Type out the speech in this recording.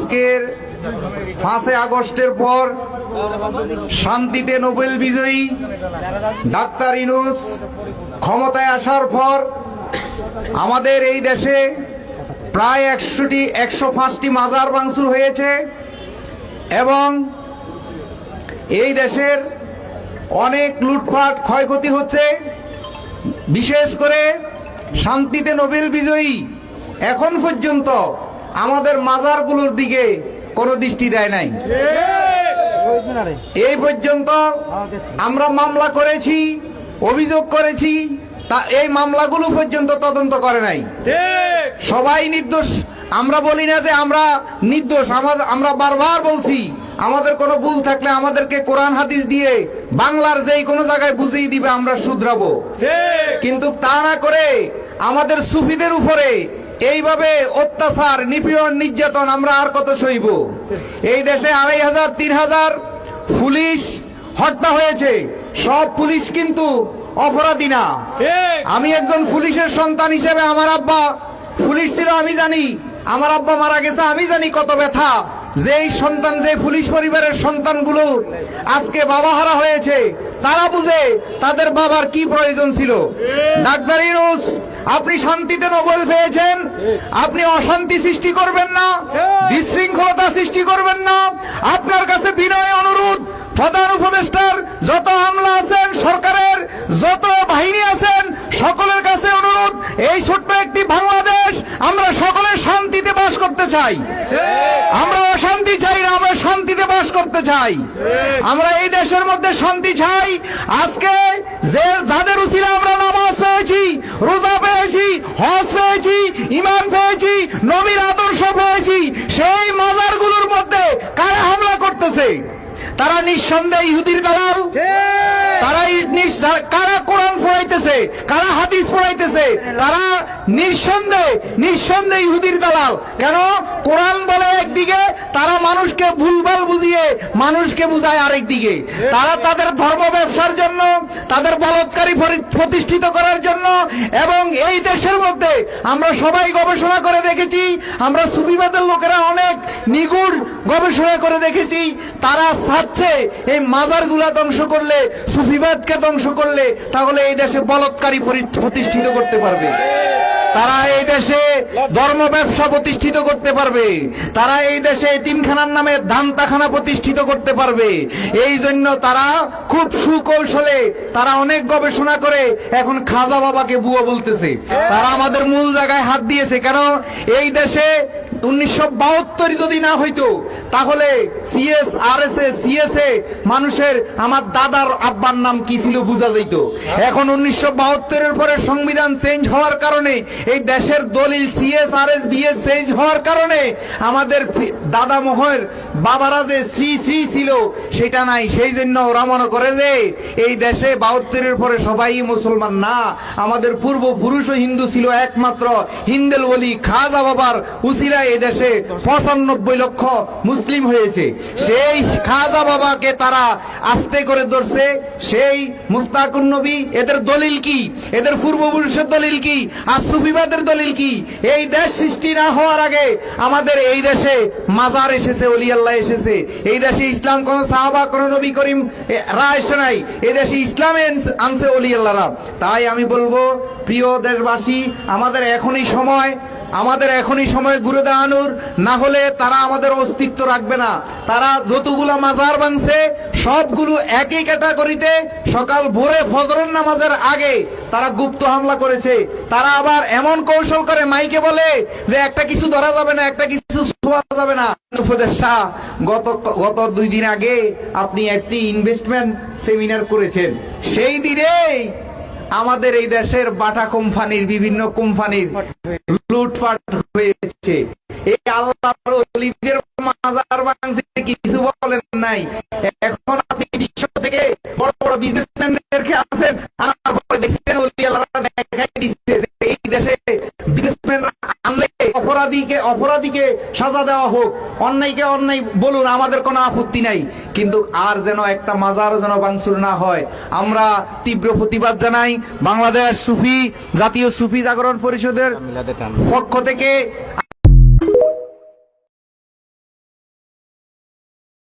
আজকের 5 আগস্টের পর শান্তিতে নোবেল বিজয়ী ডাক্তার ইউনূস ক্ষমতায় আসার পর আমাদের এই দেশে প্রায় 105টি মাজার ভাঙচুর হয়েছে এবং এই দেশের অনেক লুটপাট ক্ষয়ক্ষতি হচ্ছে। বিশেষ করে শান্তিতে নোবেল বিজয়ী এখন পর্যন্ত আমাদের মাজারগুলোর দিকে কোনো দৃষ্টি দেয় নাই। এই পর্যন্ত আমরা মামলা করেছি, অভিযোগ করেছি, তা এই মামলাগুলো পর্যন্ত তদন্ত করে নাই। সবাই নির্দোষ। আমরা বলি না যে আমরা নির্দোষ, আমরা বারবার বলছি আমাদের কোনো ভুল থাকলে আমাদেরকে কোরআন হাদিস দিয়ে বাংলার যেই কোনো জায়গায় বুঝিয়ে দিবে, আমরা শুধরাবো। কিন্তু তা না করে আমাদের সুফিদের উপরে এইভাবে অত্যাচার, নিপীড়ন, নির্যাতন আমরা আর কত সইব? এই দেশে 2500-3000 পুলিশ হত্যা হয়েছে। সব পুলিশ কিন্তু অপরাধী না। আমি একজন পুলিশের সন্তান হিসেবে, আমার আব্বা পুলিশ ছিল, আমি জানি। আমার আব্বা মারা গেছে, আমি জানি কত ব্যথা। যেই সন্তান, যে পুলিশ পরিবারের সন্তানগুলো আজকে বাবা হারা হয়েছে, তারা বুঝে তাদের বাবার কি প্রয়োজন ছিল। ডাক্তার ইউনূস, আপনি শান্তিতে নোবেল পেয়েছেন, আপনি অশান্তি সৃষ্টি করবেন না, বিশৃঙ্খলতা সৃষ্টি করবেন না। আপনার কাছে বিনয় অনুরোধ, প্রধান উপদেষ্টার যত আমলা আছেন, সরকারের যত বাহিনী আছেন, সকলের কাছে অনুরোধ, এই ছোট্ট একটি বাংলাদেশ আমরা সকলে শান্তিতে বাস করতে চাই। আমরা অশান্তি চাই না, আমরা শান্তিতে বাস করতে চাই। আমরা এই দেশের মধ্যে শান্তি চাই। আজকে যাদের উসিলা আমরা নামাজ পেয়েছি, রোজা পেয়েছি, হজ পেয়েছি, ঈমান পেয়েছি, নবীর আদর্শ পেয়েছি, সেই মাজারগুলোর মধ্যে কারা হামলা করতেছে? তারা নিঃসন্দেহে ইহুদির দালাল। কারা কোরআন পড়াইতেছে, কারা হাদিস পড়াইতেছে, তারা নিঃসন্দেহে ইহুদির দালাল। কেন? কোরআন বলে একদিকে, তারা মানুষকে ভুলভাল বুঝিয়ে মানুষকে বুঝায় আরেক দিকে। তারা তাদের ধর্ম ব্যবসার জন্য, তাদের বলৎকারী প্রতিষ্ঠিত করার জন্য। এবং এই দেশের মধ্যে আমরা সবাই গবেষণা করে দেখেছি, আমরা সুফিবাদের লোকেরা অনেক নিগুড় গবেষণা করে দেখেছি, তারা চাচ্ছে এই মাজারগুলা ধ্বংস করলে, সুফিবাদকে ধ্বংস করলে, তাহলে এই দেশে বলৎকারী প্রতিষ্ঠিত করতে পারবে। তারা এই দেশে ধর্ম ব্যবসা প্রতিষ্ঠিত করতে পারবে। তারা এই দেশে এতিমখানার নামে দান্তাখানা প্রতিষ্ঠিত করতে পারবে। এই জন্য তারা খুব সুকৌশলে, তারা অনেক গবেষণা করে এখন খাজা বাবাকে বুয়া বলতেছে। তারা আমাদের মূল জায়গায় হাত দিয়েছে। কেন? এই দেশে 1972 যদি না হইতো, তাহলে সিএসএ মানুষের, আমার দাদার আব্বার নাম কি ছিল বুঝা যেত। এখন 1972-এর পরে সংবিধান চেঞ্জ হওয়ার কারণে, এই দেশের দলিল সিএসআরএস বিএস চেঞ্জ হওয়ার কারণে আমাদের দাদা মোহর বাবারা যে শ্রী শ্রী ছিল সেটা নাই। সেই জন্য ওরা মনে করে যে এই দেশে 72-এর পরে সবাই মুসলমান না, আমাদের পূর্বপুরুষও হিন্দু ছিল। একমাত্র হিন্দেল ওলি খাজা বাবার উসিলায় এই দেশে 95 লক্ষ মুসলিম হয়েছে। সেই খাজা বাবাকে তারা আস্তে করে ধরছে। সেই মুস্তাকুন নবী, এদের দলিল কি? এদের পূর্বপুরুষের দলিল কি? আর সুফিবাদের দলিল কি? এই দেশ সৃষ্টি না হওয়ার আগে আমাদের এই দেশে মাজার এসেছে, ওলি আল্লাহ এসেছে। এই দেশে ইসলাম কোন সাহাবা, কোন নবী করিম রা এসে নাই। এই দেশে ইসলামে আনছে ওলি আল্লাহরা। তাই আমি বলবো, প্রিয় দেশবাসী, আমাদের এখনই সময় ঘুরে দাঁড়ানোর, না হলে তারা আমাদের অস্তিত্ব রাখবে না। তারা যতগুলো মাজার ভাঙছে সবগুলো একই ক্যাটাগরিতে। সকাল ভোরে ফজরের নামাজের আগে তারা গুপ্ত হামলা করেছে। তারা আবার এমন কৌশল করে, মাইকে বলে যে একটা কিছু ধরা যাবে না, একটা কিছু ছোঁয়া যাবে না। উপদেষ্টা, গত 2 দিন আগে আপনি একটি ইনভেস্টমেন্ট সেমিনার করেছেন। সেই দিনেই আমাদের এই দেশের বাটা কোম্পানির, বিভিন্ন কোম্পানির লুটপাট হয়েছে। এই আল্লাহর ওলিদের মাজার ভাঙছে, কিছু বলেন নাই। এখন আপনি বিশ্ব থেকে বড় বড় বিজনেসম্যানদেরকে আছেন, আনার পরে দেখছেন ওলি আল্লাহরা দেখাই দিচ্ছে যে এই দেশে বিজনেসম্যানরা আনলে অপরাধীকে সাজা দেওয়া হোক, অন্যায়কে অন্যায় বলুন, আমাদের কোনো আপত্তি নাই। কিন্তু আর যেন একটা মাজার যেন ভাঙচুর না হয়, আমরা তীব্র প্রতিবাদ জানাই। বাংলাদেশ জাতীয় সুফি জাগরণ পরিষদের পক্ষ থেকে